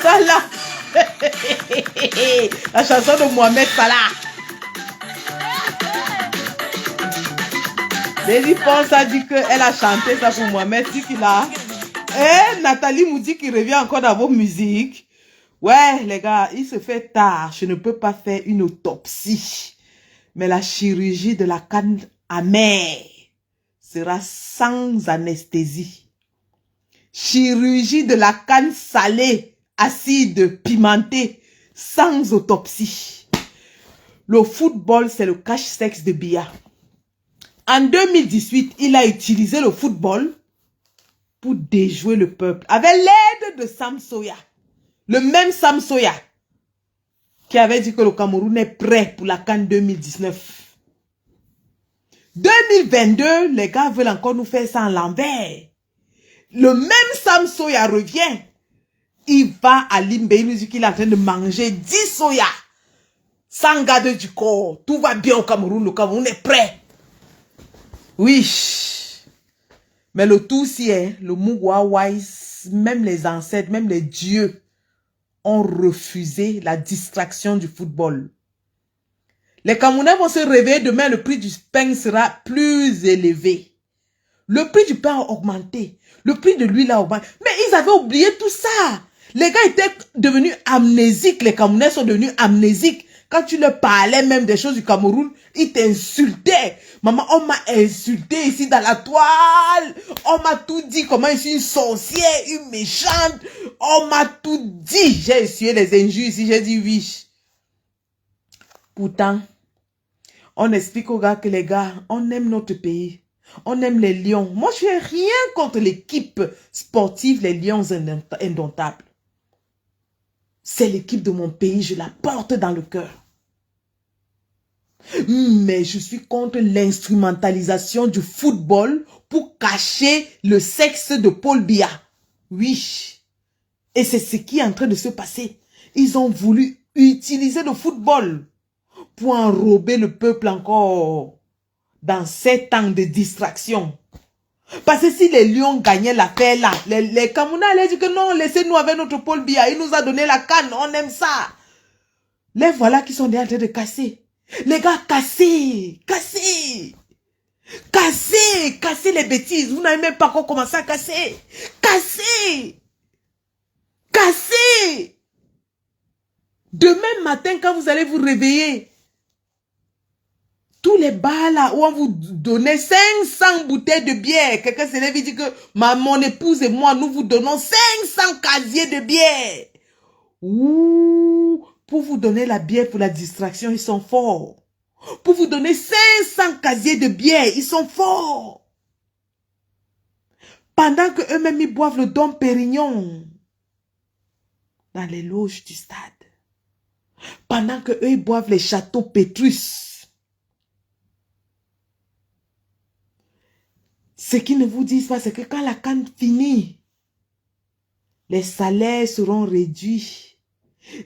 Salah. La chanson de Mohamed Salah. Daisy Ponce a dit qu'elle a chanté ça pour Mohamed. Dit qu'il a. Et Nathalie nous dit qu'il revient encore dans vos musiques. Ouais, les gars, il se fait tard. Je ne peux pas faire une autopsie. Mais la chirurgie de la canne amère sera sans anesthésie. Chirurgie de la canne salée, acide, pimentée, sans autopsie. Le football, c'est le cache-sexe de Biya. En 2018, il a utilisé le football pour déjouer le peuple avec l'aide de Sam Soya. Le même Sam Soya qui avait dit que le Cameroun est prêt pour la CAN 2019. 2022, les gars veulent encore nous faire ça en l'envers. Le même Sam Soya revient. Il va à Limbe, il nous dit qu'il est en train de manger 10 soya. Sans garde du corps. Tout va bien au Cameroun, le Cameroun est prêt. Oui. Mais le tout si est, le Mugwa Wise, même les ancêtres, même les dieux ont refusé la distraction du football. Les Camerounais vont se réveiller demain, le prix du pain sera plus élevé. Le prix du pain a augmenté. Le prix de l'huile a augmenté. Mais ils avaient oublié tout ça. Les gars étaient devenus amnésiques. Les Camerounais sont devenus amnésiques. Quand tu leur parlais même des choses du Cameroun, ils t'insultaient. Maman, on m'a insulté ici dans la toile. On m'a tout dit comment je suis une sorcière, une méchante. On m'a tout dit. J'ai essuyé les injures ici. J'ai dit oui. Pourtant, on explique aux gars que les gars, on aime notre pays. On aime les lions. Moi, je n'ai rien contre l'équipe sportive, les lions indomptables. C'est l'équipe de mon pays, je la porte dans le cœur. Mais je suis contre l'instrumentalisation du football pour cacher le sexe de Paul Biya. Oui. Et c'est ce qui est en train de se passer. Ils ont voulu utiliser le football pour enrober le peuple encore dans 7 ans de distraction. Parce que si les Lions gagnaient l'affaire là, les Camerounais allaient dire que non, laissez-nous avec notre Paul Biya. Il nous a donné la canne, on aime ça. Les voilà qui sont en train de casser. Les gars, cassez, cassez. Cassez, cassez les bêtises. Vous n'avez même pas encore commencé à casser. Cassez. Cassez. Demain matin, quand vous allez vous réveiller, tous les bars là où on vous donnait 500 bouteilles de bière. Quelqu'un se lève et dit que mon épouse et moi, nous vous donnons 500 casiers de bière. Ouh, pour vous donner la bière pour la distraction, ils sont forts. Pour vous donner 500 casiers de bière, ils sont forts. Pendant que eux-mêmes, ils boivent le Dom Pérignon dans les loges du stade. Pendant que eux, ils boivent les châteaux Pétrus. Ce qu'ils ne vous disent pas, c'est que quand la canne finit, les salaires seront réduits.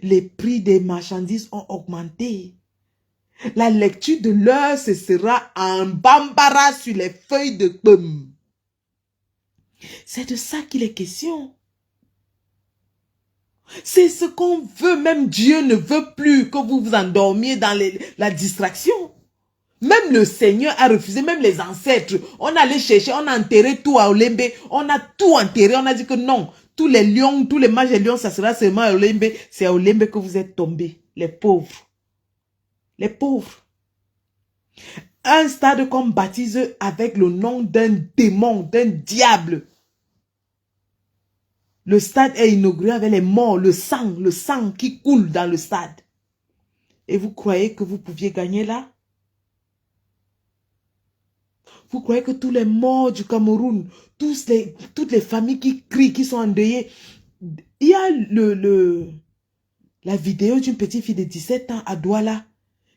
Les prix des marchandises ont augmenté. La lecture de l'heure, ce sera en bambara sur les feuilles de pomme. C'est de ça qu'il est question. C'est ce qu'on veut. Même Dieu ne veut plus que vous vous endormiez dans la distraction. Même le Seigneur a refusé, même les ancêtres. On allait chercher, on a enterré tout à Olembe. On a tout enterré. On a dit que non. Tous les lions, tous les mages et lions, ça sera seulement à Olembe. C'est à Olembe que vous êtes tombés. Les pauvres. Les pauvres. Un stade qu'on baptise avec le nom d'un démon, d'un diable. Le stade est inauguré avec les morts, le sang qui coule dans le stade. Et vous croyez que vous pouviez gagner là? Vous croyez que tous les morts du Cameroun, toutes les familles qui crient, qui sont endeuillées, il y a la vidéo d'une petite fille de 17 ans à Douala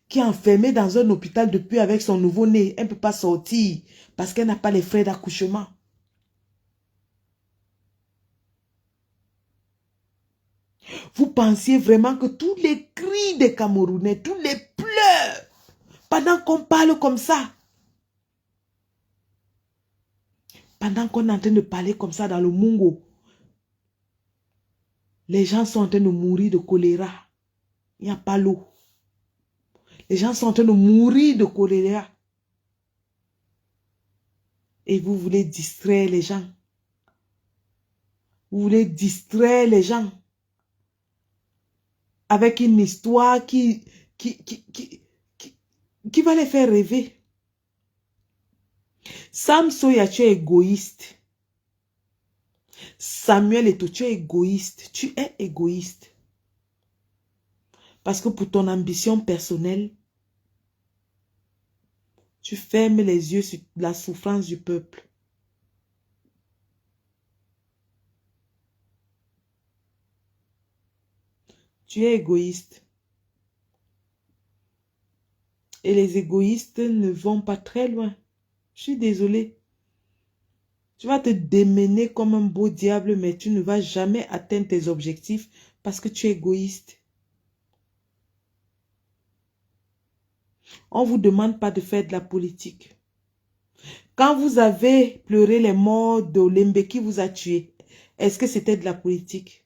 qui est enfermée dans un hôpital depuis avec son nouveau-né. Elle ne peut pas sortir parce qu'elle n'a pas les frais d'accouchement. Vous pensiez vraiment que tous les cris des Camerounais, tous les pleurs, pendant qu'on parle comme ça, pendant qu'on est en train de parler comme ça dans le Mungo, Les gens sont en train de mourir de choléra. Il n'y a pas l'eau. Les gens sont en train de mourir de choléra. Et vous voulez distraire les gens. Vous voulez distraire les gens avec une histoire qui va les faire rêver. Sam Soya, tu es égoïste. Samuel Eto'o, tu es égoïste. Tu es égoïste. Parce que pour ton ambition personnelle, tu fermes les yeux sur la souffrance du peuple. Tu es égoïste. Et les égoïstes ne vont pas très loin. Je suis désolée. Tu vas te démener comme un beau diable, mais tu ne vas jamais atteindre tes objectifs parce que tu es égoïste. On ne vous demande pas de faire de la politique. Quand vous avez pleuré les morts d'Olembe qui vous a tué, est-ce que c'était de la politique?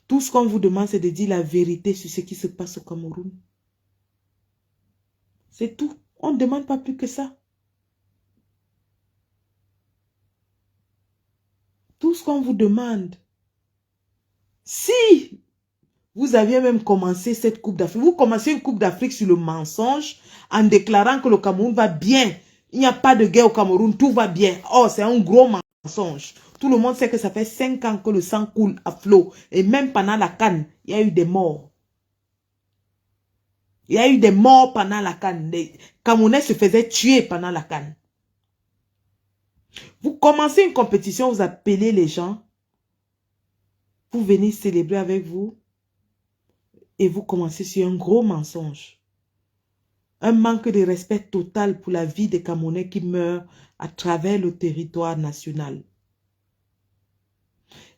Tout ce qu'on vous demande, c'est de dire la vérité sur ce qui se passe au Cameroun. C'est tout. On ne demande pas plus que ça. Tout ce qu'on vous demande. Si vous aviez même commencé cette Coupe d'Afrique, vous commencez une Coupe d'Afrique sur le mensonge en déclarant que le Cameroun va bien. Il n'y a pas de guerre au Cameroun, tout va bien. Oh, c'est un gros mensonge. Tout le monde sait que ça fait 5 ans que le sang coule à flot. Et même pendant la CAN, il y a eu des morts. Il y a eu des morts pendant la CAN. Les Camerounais se faisaient tuer pendant la CAN. Vous commencez une compétition, vous appelez les gens pour venir célébrer avec vous. Et vous commencez sur un gros mensonge. Un manque de respect total pour la vie des Camerounais qui meurent à travers le territoire national.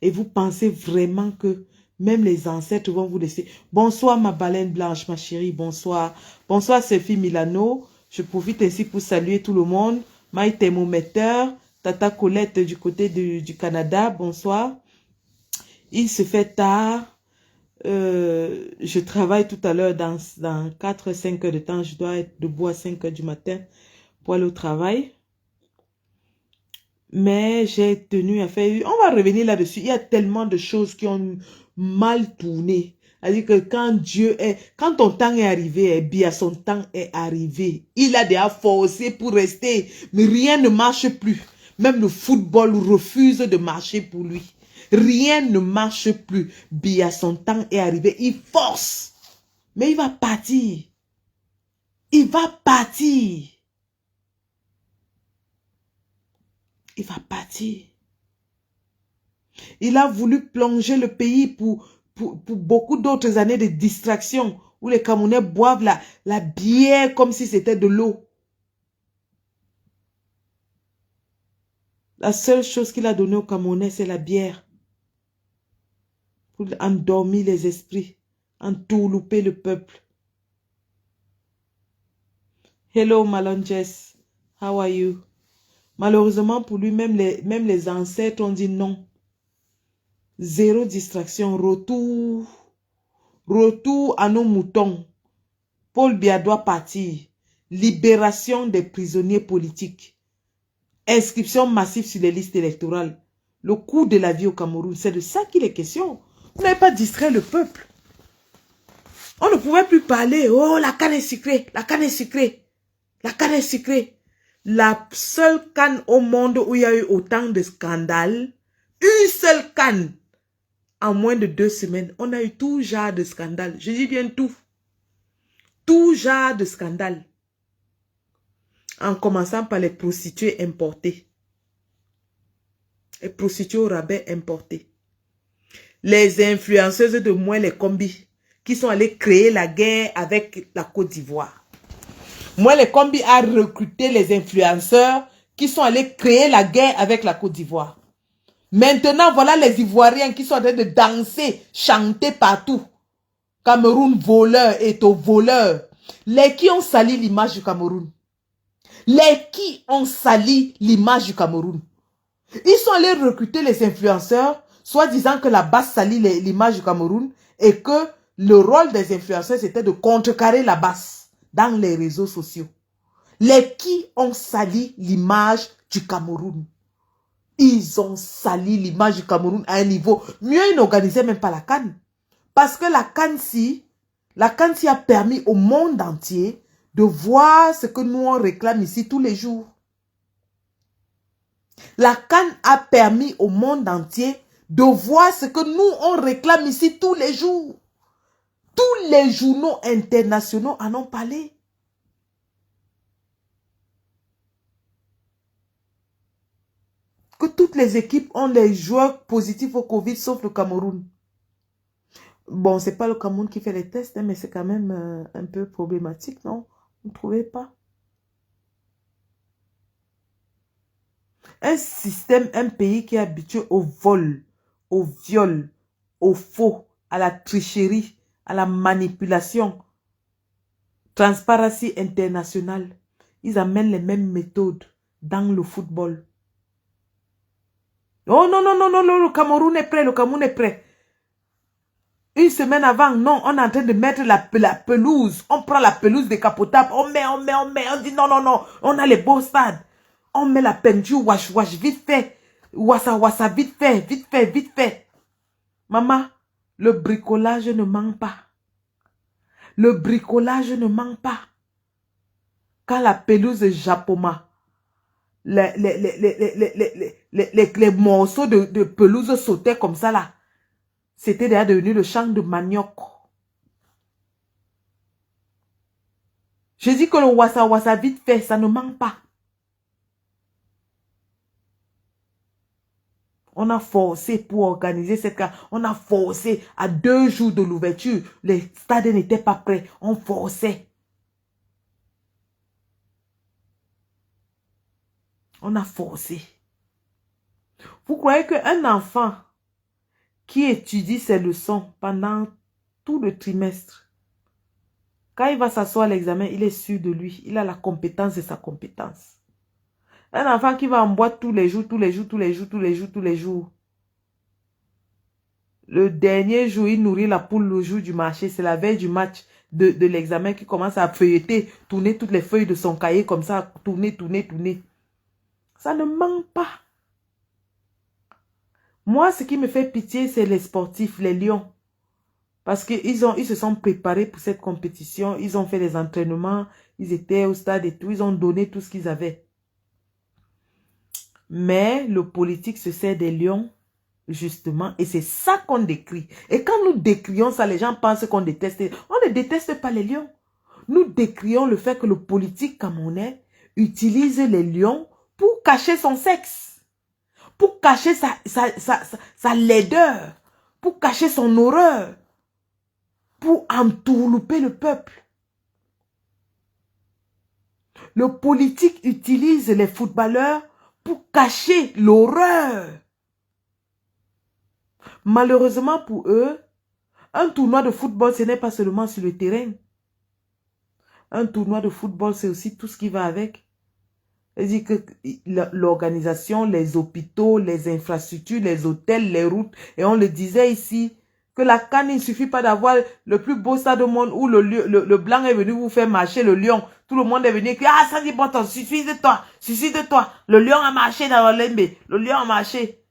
Et vous pensez vraiment que même les ancêtres vont vous laisser. Bonsoir ma baleine blanche, ma chérie, bonsoir. Bonsoir Sophie Milano. Je profite ainsi pour saluer tout le monde. My thermomètre, Tata Colette du côté du Canada, bonsoir. Il se fait tard. Je travaille tout à l'heure dans 4-5 heures de temps. Je dois être debout à 5 heures du matin pour aller au travail. Mais j'ai tenu à faire... On va revenir là-dessus. Il y a tellement de choses qui ont mal tourné. C'est-à-dire que quand ton temps est arrivé, bien son temps est arrivé. Il a déjà forcé pour rester. Mais rien ne marche plus. Même le football refuse de marcher pour lui. Rien ne marche plus. Bien son temps est arrivé. Il force. Mais il va partir. Il va partir. Il va partir. Il a voulu plonger le pays pour beaucoup d'autres années de distraction où les Camerounais boivent la bière comme si c'était de l'eau. La seule chose qu'il a donnée aux Camerounais, c'est la bière. Pour endormir les esprits, entourlouper le peuple. Hello Malone Jess, how are you? Malheureusement pour lui, même les ancêtres ont dit non. Zéro distraction, retour à nos moutons. Paul Biya doit partir. Libération des prisonniers politiques. Inscription massive sur les listes électorales. Le coût de la vie au Cameroun, c'est de ça qu'il est question. Vous n'avez pas distrait le peuple. On ne pouvait plus parler. Oh, la canne est sucrée, la canne est sucrée, la canne est sucrée. La seule canne au monde où il y a eu autant de scandales, une seule canne, en moins de 2 semaines, on a eu tout genre de scandales. Je dis bien tout. Tout genre de scandales. En commençant par les prostituées importées. Les prostituées au rabais importées. Les influenceuses de Moins les Combis qui sont allées créer la guerre avec la Côte d'Ivoire. Moins les Combis a recruté les influenceurs qui sont allés créer la guerre avec la Côte d'Ivoire. Maintenant, voilà les Ivoiriens qui sont en train de danser, chanter partout. Cameroun voleur et au voleur. Les qui ont sali l'image du Cameroun. Les qui ont sali l'image du Cameroun. Ils sont allés recruter les influenceurs soit disant que la base salit l'image du Cameroun et que le rôle des influenceurs, c'était de contrecarrer la base dans les réseaux sociaux. Les qui ont sali l'image du Cameroun. Ils ont sali l'image du Cameroun à un niveau. Mieux, ils n'organisaient même pas la CAN. Parce que la CAN a permis au monde entier de voir ce que nous on réclame ici tous les jours. La CAN a permis au monde entier de voir ce que nous on réclame ici tous les jours. Tous les journaux internationaux en ont parlé. Que toutes les équipes ont les joueurs positifs au Covid, sauf le Cameroun. Bon, c'est pas le Cameroun qui fait les tests, hein, mais c'est quand même un peu problématique, non? Vous ne trouvez pas? Un système, un pays qui est habitué au vol, au viol, au faux, à la tricherie, à la manipulation, Transparency International, ils amènent les mêmes méthodes dans le football. Oh non, non, non, non, non, le Cameroun est prêt, le Cameroun est prêt. Une semaine avant, non, on est en train de mettre la pelouse. On prend la pelouse décapotable, on met, on dit non, non, non, on a les beaux stades. On met la peinture, wash, vite fait. Wassa, vite fait, vite fait, vite fait. Maman, le bricolage ne manque pas. Le bricolage ne manque pas. Quand la pelouse Japoma, les morceaux de pelouse sautaient comme ça là, c'était déjà devenu le champ de manioc. Je dis que le wassa vite fait, ça ne manque pas. On a forcé pour organiser cette carte. On a forcé à 2 jours de l'ouverture. Les stades n'étaient pas prêts. On forçait. On a forcé. Vous croyez qu'un enfant qui étudie ses leçons pendant tout le trimestre, quand il va s'asseoir à l'examen, il est sûr de lui. Il a la compétence de sa compétence. Un enfant qui va en boîte tous les jours. Le dernier jour, il nourrit la poule le jour du marché. C'est la veille du match de l'examen qui commence à feuilleter, tourner toutes les feuilles de son cahier comme ça, tourner. Ça ne manque pas. Moi, ce qui me fait pitié, c'est les sportifs, les lions. Parce qu'ils se sont préparés pour cette compétition. Ils ont fait des entraînements. Ils étaient au stade et tout. Ils ont donné tout ce qu'ils avaient. Mais le politique se sert des lions, justement. Et c'est ça qu'on décrit. Et quand nous décrions ça, les gens pensent qu'on déteste. On ne déteste pas les lions. Nous décrions le fait que le politique camerounais utilise les lions pour cacher son sexe. Pour cacher sa laideur. Pour cacher son horreur. Pour entourlouper le peuple. Le politique utilise les footballeurs pour cacher l'horreur. Malheureusement pour eux, un tournoi de football, ce n'est pas seulement sur le terrain. Un tournoi de football, c'est aussi tout ce qui va avec. C'est-à-dire que l'organisation, les hôpitaux, les infrastructures, les hôtels, les routes, et on le disait ici, que la CAN, il ne suffit pas d'avoir le plus beau stade au monde où le blanc est venu vous faire marcher le lion. Tout le monde est venu écrire, ah, ça dit bon, suicide-toi. Le lion a marché dans Olembe. Le lion a marché.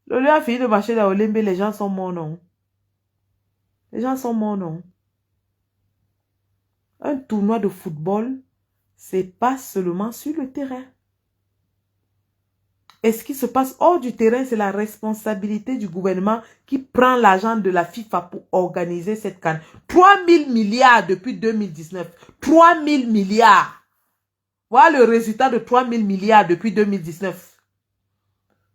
Le lion a fini de marcher dans Olembe, les gens sont morts, non? Les gens sont morts, non? Un tournoi de football, c'est pas seulement sur le terrain. Et ce qui se passe hors du terrain, c'est la responsabilité du gouvernement qui prend l'argent de la FIFA pour organiser cette CAN. 3 000 milliards depuis 2019. 3 000 milliards. Voilà le résultat de 3 000 milliards depuis 2019.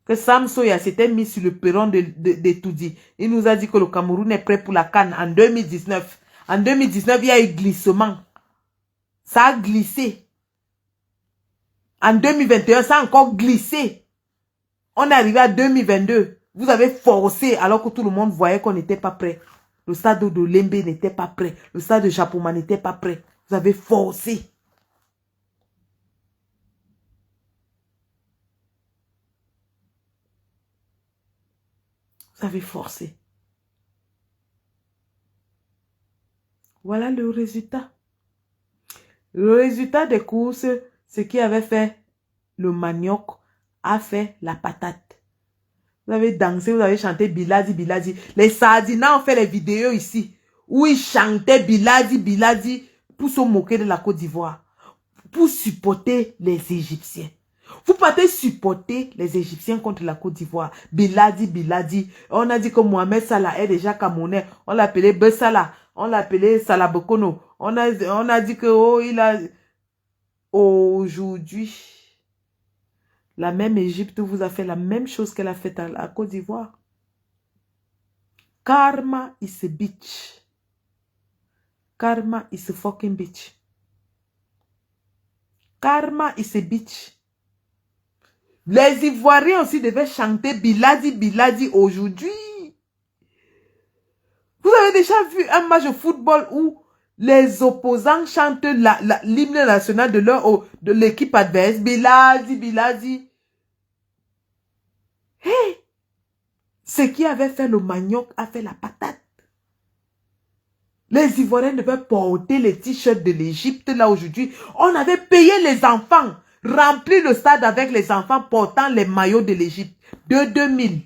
Que Sam Soya s'était mis sur le perron de Toudi. Il nous a dit que le Cameroun est prêt pour la CAN en 2019. En 2019, il y a eu glissement. Ça a glissé. En 2021, ça a encore glissé. On est arrivé à 2022. Vous avez forcé alors que tout le monde voyait qu'on n'était pas prêt. Le stade de Lembe n'était pas prêt. Le stade de Japoma n'était pas prêt. Vous avez forcé. Vous avez forcé. Voilà le résultat. Le résultat des courses, ce qui avait fait le manioc a fait la patate. Vous avez dansé, vous avez chanté Biladi, Biladi. Les Sardinats ont fait les vidéos ici où ils chantaient Biladi, Biladi pour se moquer de la Côte d'Ivoire, pour supporter les Égyptiens. Vous partez supporter les Égyptiens contre la Côte d'Ivoire. Biladi, Biladi. On a dit que Mohamed Salah est déjà Camerounais. On l'appelait Bessala. On l'appelait Salah Bokono. On a dit que, oh, il a... Aujourd'hui, la même Égypte vous a fait la même chose qu'elle a fait à la Côte d'Ivoire. Karma is a bitch. Karma is a fucking bitch. Karma is a bitch. Les Ivoiriens aussi devaient chanter Biladi, Biladi aujourd'hui. Vous avez déjà vu un match de football où les opposants chantent l'hymne national de l'équipe adverse. Biladi, Biladi. Hey! Ce qui avait fait le manioc a fait la patate. Les Ivoiriens devaient porter les t-shirts de l'Égypte là aujourd'hui. On avait payé les enfants. Rempli le stade avec les enfants portant les maillots de l'Égypte. De 2000.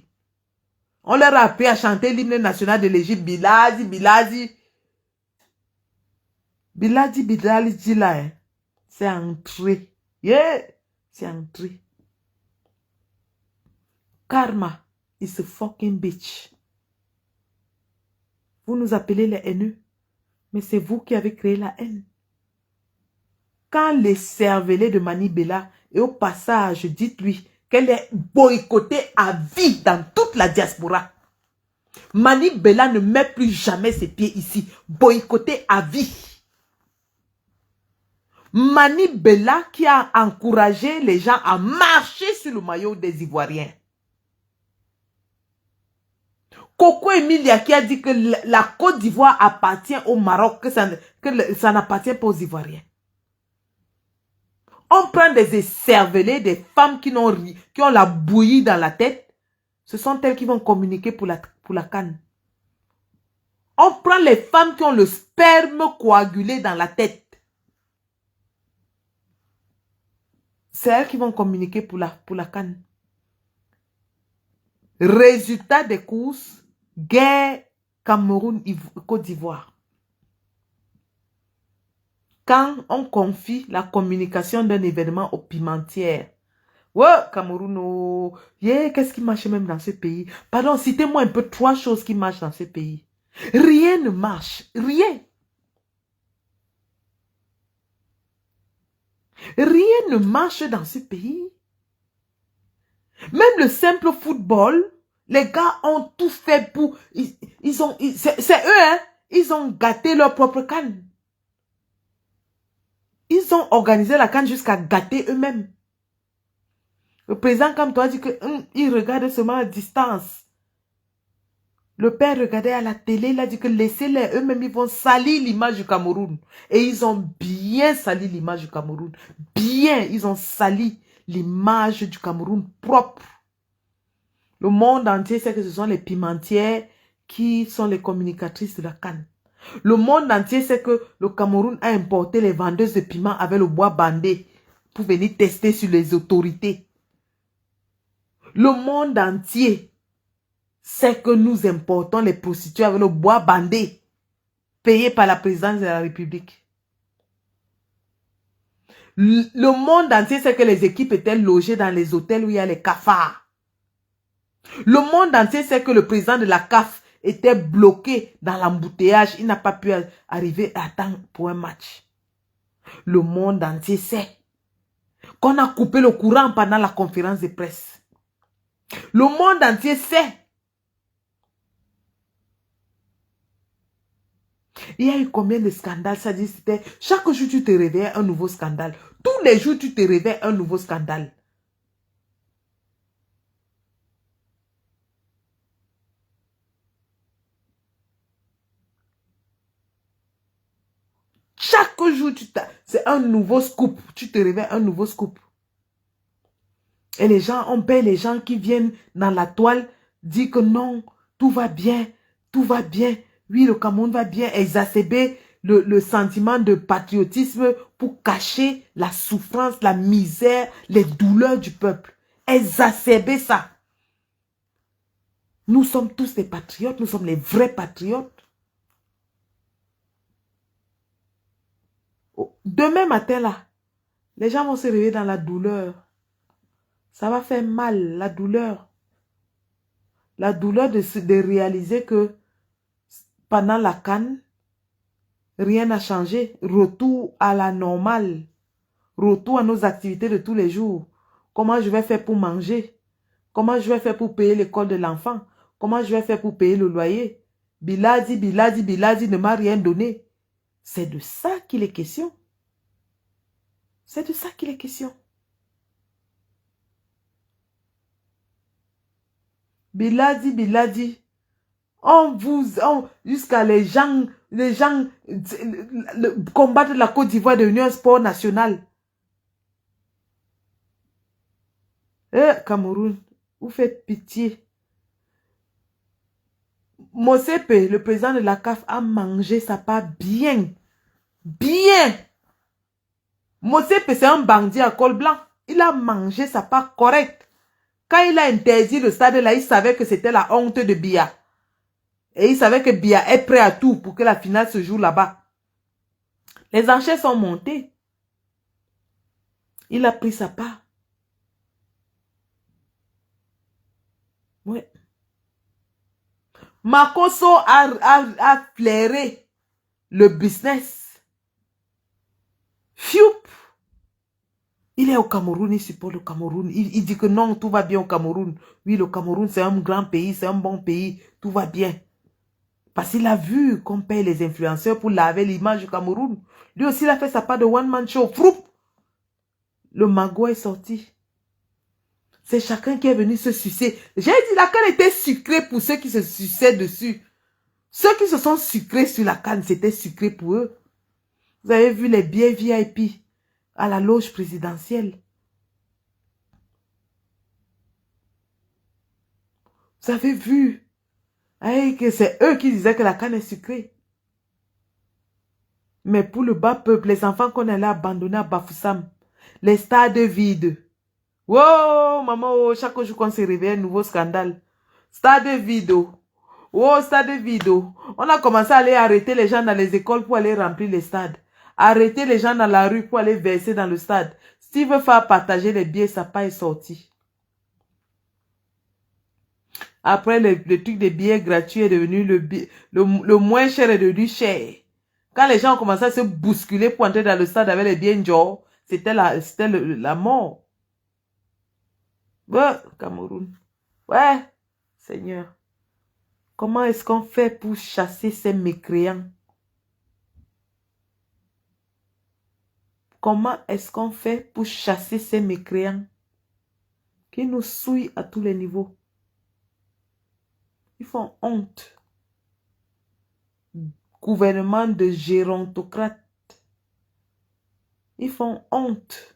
On leur a appris à chanter l'hymne national de l'Égypte. Biladi, Biladi. Biladi, Biladi là. Hein. C'est entré. Yeah. C'est entré. Karma is a fucking bitch. Vous nous appelez les haineux. Mais c'est vous qui avez créé la haine. Quand les cervelets de Mani Bella, et au passage, dites-lui qu'elle est boycottée à vie dans toute la diaspora. Mani Bella ne met plus jamais ses pieds ici. Boycottée à vie. Mani Bella qui a encouragé les gens à marcher sur le maillot des Ivoiriens. Coco Emilia qui a dit que la Côte d'Ivoire appartient au Maroc, que ça n'appartient pas aux Ivoiriens. On prend des écervelés, des femmes qui ont la bouillie dans la tête. Ce sont elles qui vont communiquer pour la canne. On prend les femmes qui ont le sperme coagulé dans la tête. C'est elles qui vont communiquer pour la canne. Résultat des courses, guerre Cameroun-Côte d'Ivoire. Quand on confie la communication d'un événement aux pimentières. Ouais, Cameroun, oh. Yeah, qu'est-ce qui marche même dans ce pays? Pardon, citez-moi un peu 3 choses qui marchent dans ce pays. Rien ne marche. Rien. Rien ne marche dans ce pays. Même le simple football, les gars ont tout fait pour... C'est eux, hein. Ils ont gâté leur propre canne. Ils ont organisé la canne jusqu'à gâter eux-mêmes. Le président comme toi dit que il regarde seulement à distance. Le père regardait à la télé, il a dit que laissez-les, eux-mêmes ils vont salir l'image du Cameroun. Et ils ont bien sali l'image du Cameroun. Bien, ils ont sali l'image du Cameroun propre. Le monde entier sait que ce sont les pimentières qui sont les communicatrices de la canne. Le monde entier sait que le Cameroun a importé les vendeuses de piments avec le bois bandé pour venir tester sur les autorités. Le monde entier sait que nous importons les prostituées avec le bois bandé payé par la présidence de la République. Le monde entier sait que les équipes étaient logées dans les hôtels où il y a les cafards. Le monde entier sait que le président de la CAF était bloqué dans l'embouteillage. Il n'a pas pu arriver à temps pour un match. Le monde entier sait qu'on a coupé le courant pendant la conférence de presse. Le monde entier sait. Il y a eu combien de scandales? Ça dit, c'était chaque jour tu te réveilles un nouveau scandale. Tous les jours tu te réveilles un nouveau scandale. Chaque jour, c'est un nouveau scoop. Tu te réveilles un nouveau scoop. Et les gens, on paye les gens qui viennent dans la toile, disent que non, tout va bien, tout va bien. Oui, le Cameroun va bien, exacerber le sentiment de patriotisme pour cacher la souffrance, la misère, les douleurs du peuple. Exacerber ça. Nous sommes tous des patriotes, nous sommes les vrais patriotes. Demain matin, là, les gens vont se réveiller dans la douleur. Ça va faire mal, la douleur. La douleur de réaliser que pendant la CAN, rien n'a changé. Retour à la normale. Retour à nos activités de tous les jours. Comment je vais faire pour manger? Comment je vais faire pour payer l'école de l'enfant? Comment je vais faire pour payer le loyer? Biladi ne m'a rien donné. C'est de ça qu'il est question. C'est de ça qu'il est question. Biladi. Jusqu'à les gens combattre la Côte d'Ivoire de l'Union Sport National. Cameroun, vous faites pitié. Mosepe, le président de la CAF, a mangé sa part bien. Bien. Mosepe, c'est un bandit à col blanc. Il a mangé sa part correcte. Quand il a interdit le stade là, il savait que c'était la honte de Biya. Et il savait que Biya est prêt à tout pour que la finale se joue là-bas. Les enchères sont montées. Il a pris sa part. Oui. Makosso a flairé le business. Fioup. Il est au Cameroun, il supporte le Cameroun. Il dit que non, tout va bien au Cameroun. Oui, le Cameroun, c'est un grand pays, c'est un bon pays. Tout va bien. Parce qu'il a vu qu'on paye les influenceurs pour laver l'image du Cameroun. Lui aussi, il a fait sa part de one-man show. Froup. Le magot est sorti. C'est chacun qui est venu se sucer. J'ai dit, la canne était sucrée pour ceux qui se suçaient dessus. Ceux qui se sont sucrés sur la canne, c'était sucré pour eux. Vous avez vu les billets VIP à la loge présidentielle. Vous avez vu que c'est eux qui disaient que la canne est sucrée. Mais pour le bas peuple, les enfants qu'on allait abandonner à Bafoussam, les stades vides. Wow, maman, oh, chaque jour qu'on se réveille, un nouveau scandale. Stade vide. Oh, stade vide. On a commencé à aller arrêter les gens dans les écoles pour aller remplir les stades. Arrêter les gens dans la rue pour aller verser dans le stade. S'il veut faire partager les billets, sa part est sorti. Après, le truc des billets gratuits est devenu le moins cher est devenu cher. Quand les gens ont commencé à se bousculer pour entrer dans le stade avec les billets Njor, c'était la mort. Ouais, Cameroun. Ouais, Seigneur. Comment est-ce qu'on fait pour chasser ces mécréants? Comment est-ce qu'on fait pour chasser ces mécréants qui nous souillent à tous les niveaux? Ils font honte. Gouvernement de gérontocrates. Ils font honte.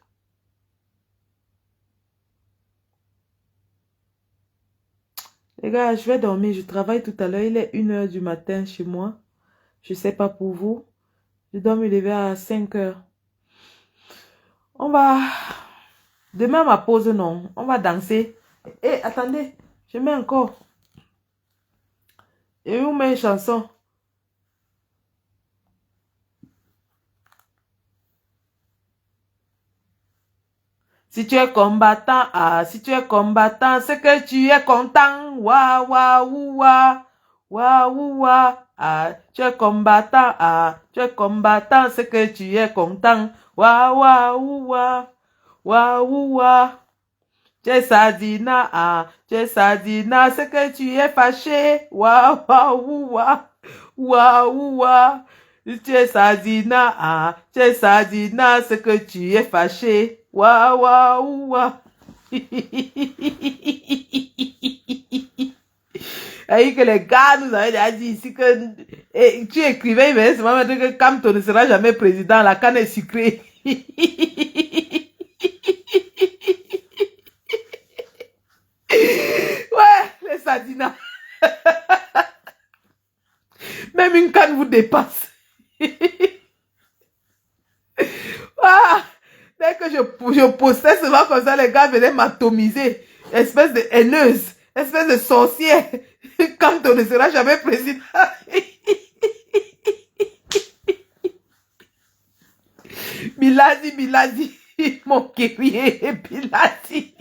Les gars, je vais dormir. Je travaille tout à l'heure. Il est 1h du matin chez moi. Je ne sais pas pour vous. Je dois me lever à 5h. On va... Demain, ma pause, non. On va danser. Eh, attendez. Je mets encore. Et où met une chanson? Si tu es combattant, si tu es combattant, c'est que tu es content. Wa, wa, wa, wa, wa, tu es combattant, tu es combattant, c'est que tu es content. Wa, wa, wa, wa. Tu es Sadina, c'est que tu es fâché. Wa, wa, wa. Tu es Sadina, c'est que tu es fâché. Wa, wa, wa. Et que les gars nous avaient déjà dit ici que tu écrivais, mais c'est vraiment que Kamto ne sera jamais président, la canne est sucrée. Ouais, les Sadina. même une canne vous dépasse. Ah, dès que je postais souvent comme ça, les gars venaient m'atomiser. Espèce de haineuse, espèce de sorcière. Quand on ne sera jamais président. Biladi, mon guerrier, Biladi.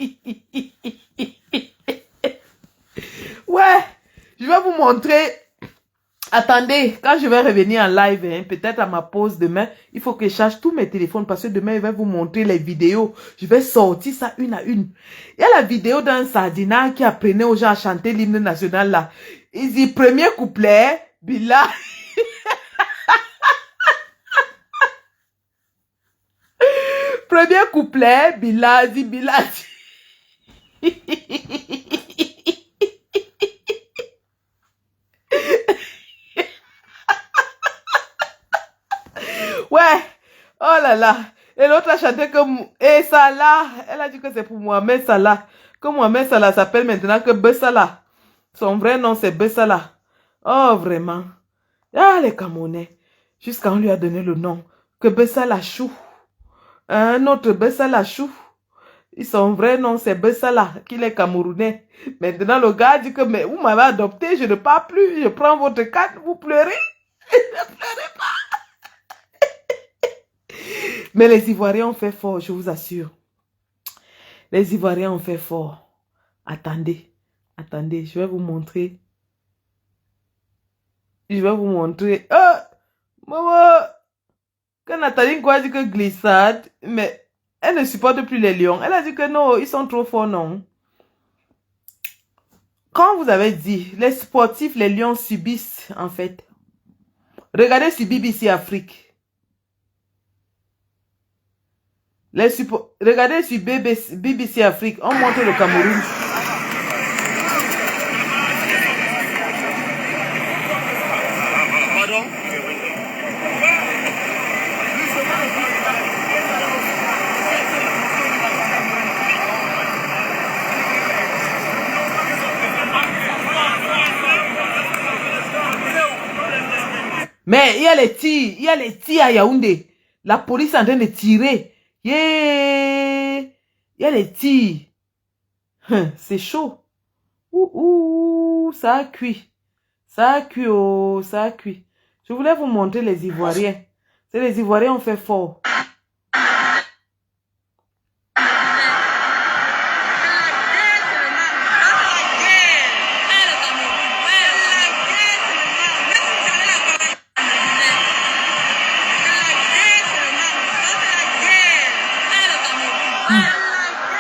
Ouais, je vais vous montrer. Attendez, quand je vais revenir en live, hein, peut-être à ma pause demain, il faut que je charge tous mes téléphones parce que demain, je vais vous montrer les vidéos. Je vais sortir ça une à une. Il y a la vidéo d'un sardinat qui apprenait aux gens à chanter l'hymne national là. Il dit, premier couplet, Bila. Premier couplet, Biladi. Ouais, oh là là. Et l'autre a chanté comme et Salah. Elle a dit que c'est pour Mohamed Salah. Que Mohamed Salah s'appelle maintenant que Bessala. Son vrai nom c'est Bessala. Oh vraiment. Ah les Camerounais. Jusqu'à on lui a donné le nom. Que Bessala Chou. Un autre Bessala Chou. Son vrai nom c'est Bessala. Qu'il est Camerounais. Maintenant le gars dit que mais vous m'avez adopté. Je ne pars plus. Je prends votre carte. Vous pleurez. Ne pleurez pas. Mais les Ivoiriens ont fait fort, je vous assure. Les Ivoiriens ont fait fort. Attendez, attendez, je vais vous montrer. Je vais vous montrer. Oh, maman, quand Nathalie Nkwa a dit que glissade, mais elle ne supporte plus les lions. Elle a dit que non, ils sont trop forts, non. Quand vous avez dit, les sportifs, les lions subissent, en fait. Regardez sur BBC Afrique. Regardez sur BBC Afrique, on montre le Cameroun. Pardon? Mais il y a les tirs à Yaoundé. La police est en train de tirer. Yeah! Il y a les tirs. C'est chaud. Ouh, ça a cuit. Ça a cuit, oh, ça a cuit. Je voulais vous montrer les Ivoiriens. C'est les Ivoiriens ont fait fort.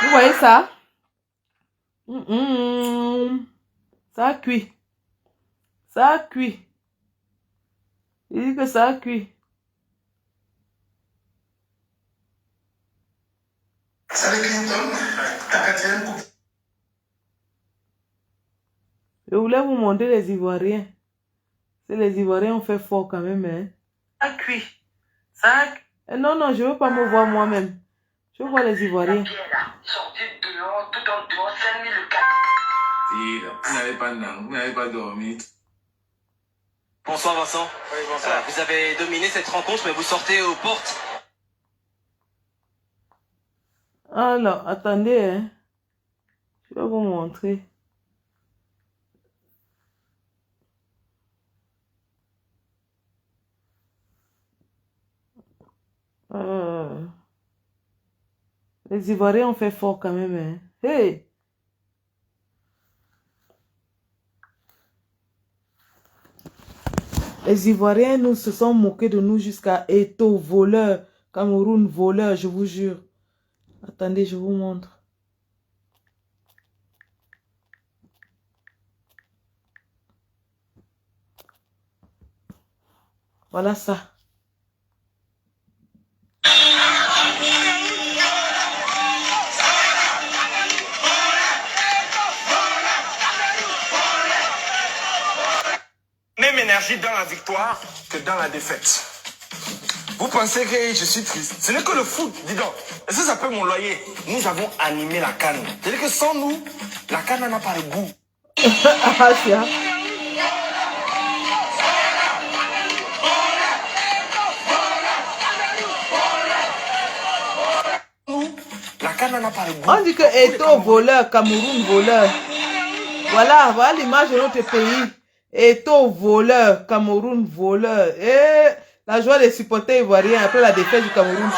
Vous voyez ça? Ça a cuit. Ça a cuit. Il dit que ça a cuit. Je voulais vous montrer les Ivoiriens. C'est les Ivoiriens ont fait fort quand même. Hein? Ça a cuit. Ça a... Non, non, je ne veux pas me voir moi-même. Je veux voir les Ivoiriens. Vous n'avez pas dormi. Bonsoir Vincent. Oui, bonsoir. Vous avez dominé cette rencontre, mais vous sortez aux portes. Alors, attendez, hein. Je vais vous montrer. Les Ivoiriens ont fait fort quand même, hein. Hey! Les Ivoiriens nous se sont moqués de nous jusqu'à Eto, voleur, Cameroun, voleur, je vous jure. Attendez, je vous montre. Voilà ça. Même énergie dans la victoire que dans la défaite. Vous pensez que je suis triste? Ce n'est que le foot, dis donc. Est-ce que ça peut mon loyer? Nous avons animé la CAN. C'est-à-dire que sans nous, la CAN n'a pas le goût. canne n'a pas le goût. On dit que Eto voleur, Cameroun voleur. Voilà, voilà l'image de notre pays. Eto voleur, Cameroun voleur. Et la joie des supporters ivoiriens après la défaite du Cameroun.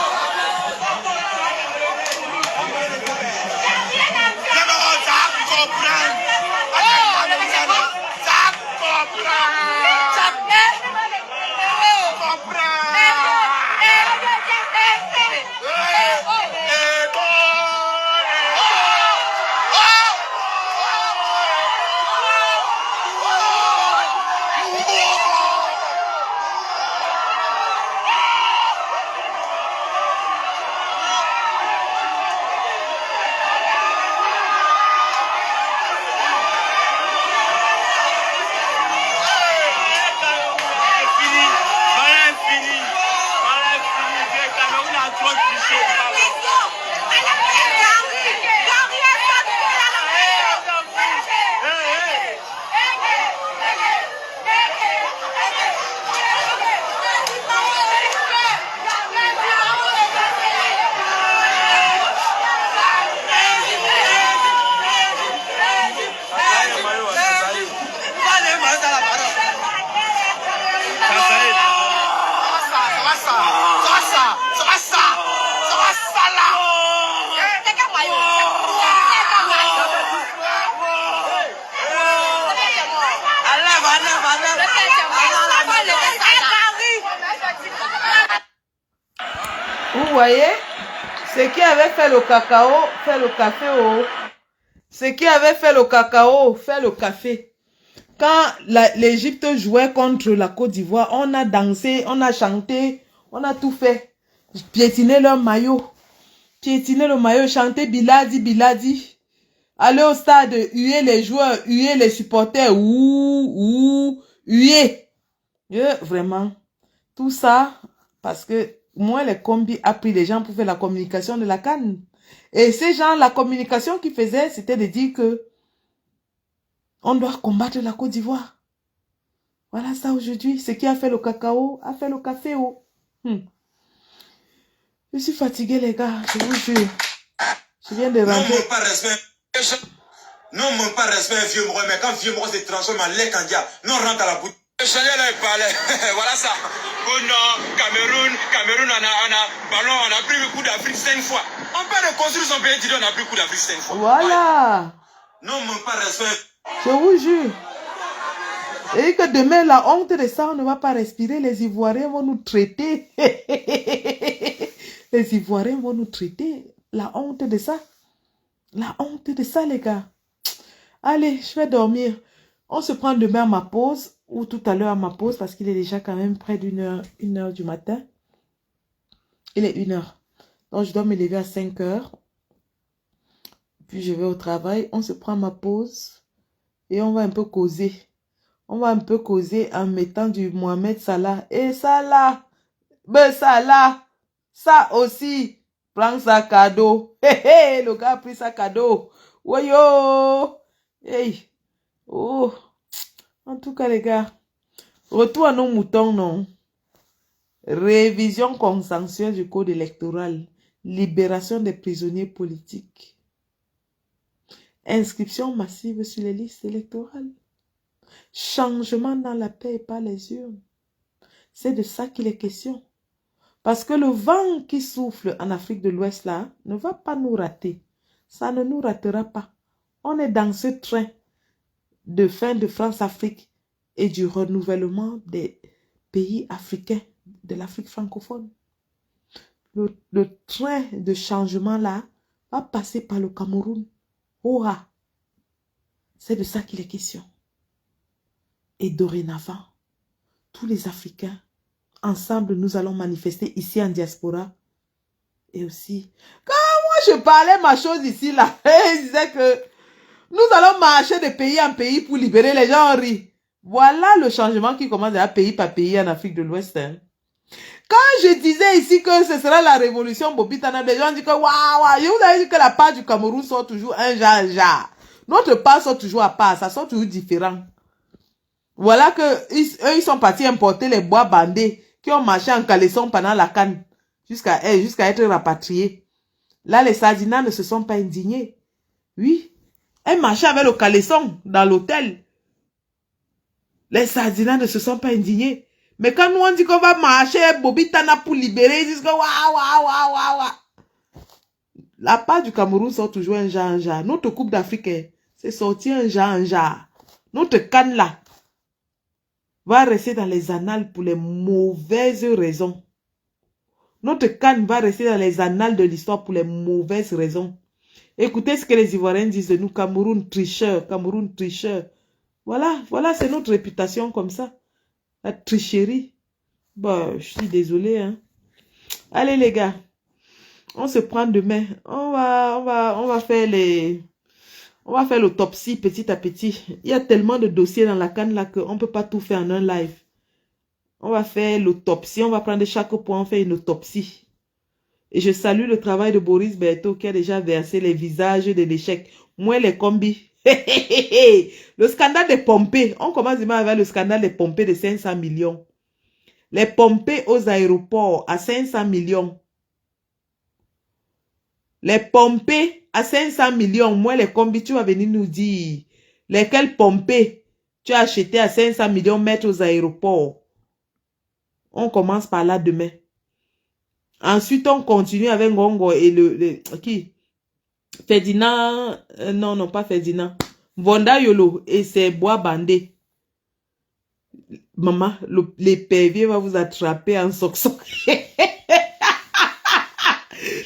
Vous voyez, ce qui avait fait le cacao, fait le café. Oh. Ce qui avait fait le cacao, fait le café. Quand l'Égypte jouait contre la Côte d'Ivoire, on a dansé, on a chanté, on a tout fait. Piétiner leur maillot. Piétiner le maillot, chanter Biladi, Biladi. Aller au stade, huer les joueurs, huer les supporters. Huer. Vraiment. Tout ça, parce que moi, les combis a pris les gens pour faire la communication de la CAN. Et ces gens, la communication qu'ils faisaient, c'était de dire que on doit combattre la Côte d'Ivoire. Voilà ça aujourd'hui. Ce qui a fait le cacao, a fait le café. Oh. Je suis fatigué, les gars. Je vous jure. Je viens de rentrer. Non, manque pas respect. Non, manque pas respect, vieux moro. Mais quand vieux moro se transforme en lait candia, non, rentre à la boutique. Le Chanel là, il parlait. Voilà ça. Oh non, Cameroun, on a ballon, on a pris le coup d'Afrique 5 fois. On peut reconstruire son pays, on a pris le coup d'Afrique 5 fois. Voilà. Non, manque pas respect. Je vous jure. Et que demain, la honte de ça, on ne va pas respirer. Les Ivoiriens vont nous traiter. Les Ivoiriens vont nous traiter. La honte de ça. La honte de ça, les gars. Allez, je vais dormir. On se prend demain à ma pause. Ou tout à l'heure à ma pause. Parce qu'il est déjà quand même près une heure du matin. Il est 1h. Donc, je dois me lever à 5h. Puis, je vais au travail. On se prend ma pause. Et on va un peu causer. On va un peu causer en mettant du Mohamed Salah. Et Salah. Ben Salah. Ça aussi. Prends ça cadeau. Hé, le gars a pris sa cadeau. Woyo. Hey. Oh. En tout cas, les gars. Retour à nos moutons, non. Révision consensuelle du code électoral. Libération des prisonniers politiques. Inscription massive sur les listes électorales. Changement dans la paix et par les urnes. C'est de ça qu'il est question. Parce que le vent qui souffle en Afrique de l'Ouest là ne va pas nous rater. Ça ne nous ratera pas. On est dans ce train de fin de France-Afrique et du renouvellement des pays africains, de l'Afrique francophone. Le train de changement là va passer par le Cameroun. Ouah! C'est de ça qu'il est question. Et dorénavant, tous les Africains, ensemble, nous allons manifester ici en diaspora. Et aussi, quand moi je parlais ma chose ici, là, je disais que nous allons marcher de pays en pays pour libérer les gens, on rit. Voilà le changement qui commence à pays par pays en Afrique de l'Ouest. Hein. Quand je disais ici que ce sera la révolution Bobitana, les gens disent que waouh, je vous avais dit que la part du Cameroun sort toujours un genre. Notre part sort toujours à part, ça sort toujours différent. Voilà que eux, ils sont partis importer les bois bandés qui ont marché en caleçon pendant la CAN jusqu'à être rapatriés. Là, les Sardinas ne se sont pas indignés. Oui. Elle marchait avec le caleçon dans l'hôtel. Les Sardinas ne se sont pas indignés. Mais quand nous on dit qu'on va marcher, Bobby Tana pour libérer, ils disent que waouh, waouh, waouh, waouh, waouh. La part du Cameroun sort toujours un genre, un genre. Notre Coupe d'Afrique, c'est sorti un genre, un genre. Notre canne là va rester dans les annales pour les mauvaises raisons. Notre canne va rester dans les annales de l'histoire pour les mauvaises raisons. Écoutez ce que les Ivoiriens disent de nous, Cameroun tricheur, Cameroun tricheur. Voilà, voilà, c'est notre réputation comme ça. La tricherie. Bon, je suis désolée, hein. Allez les gars, on se prend demain. On va faire l'autopsie petit à petit. Il y a tellement de dossiers dans la canne là qu'on ne peut pas tout faire en un live. On va faire l'autopsie, on va prendre chaque point, on fait une autopsie. Et je salue le travail de Boris Berthaud qui a déjà versé les visages de l'échec. Moi, les combis. Le scandale des pompées. On commence demain avec le scandale des pompées de 500 millions. Les pompées aux aéroports à 500 millions. Les pompées à 500 millions. Moi, les combis, tu vas venir nous dire lesquelles pompées tu as acheté à 500 millions mettre aux aéroports. On commence par là demain. Ensuite, on continue avec Ngongo et qui? Ferdinand, non, pas Ferdinand. Vonda Yolo et ses bois bandés. Maman, l'épervier va vous attraper en soxon.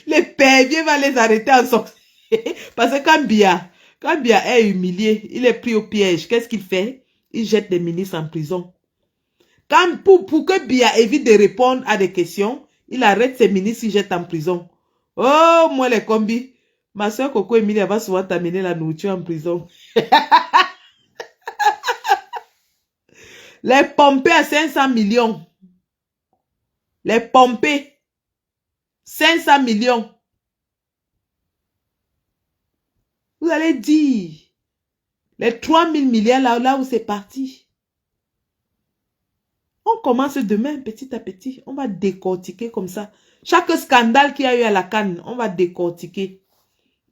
L'épervier va les arrêter en soxon. Parce que quand Biya est humilié, il est pris au piège. Qu'est-ce qu'il fait? Il jette des ministres en prison. Pour que Biya évite de répondre à des questions, il arrête ses ministres, il jette en prison. Oh, moi les combis. Ma soeur Coco Emilia va souvent t'amener la nourriture en prison. Les pompées à 500 millions. Les pompées. 500 millions. Vous allez dire. Les 3000 milliards là où c'est parti. On commence demain petit à petit. On va décortiquer comme ça. Chaque scandale qu'il y a eu à la canne, on va décortiquer.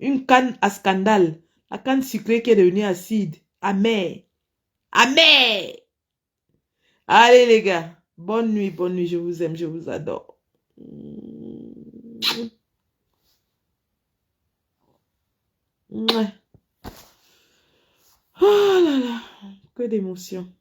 Une canne à scandale. La canne sucrée qui est devenue acide. Amère. Amère. Allez les gars. Bonne nuit, bonne nuit. Je vous aime, je vous adore. Oh là là. Que d'émotion.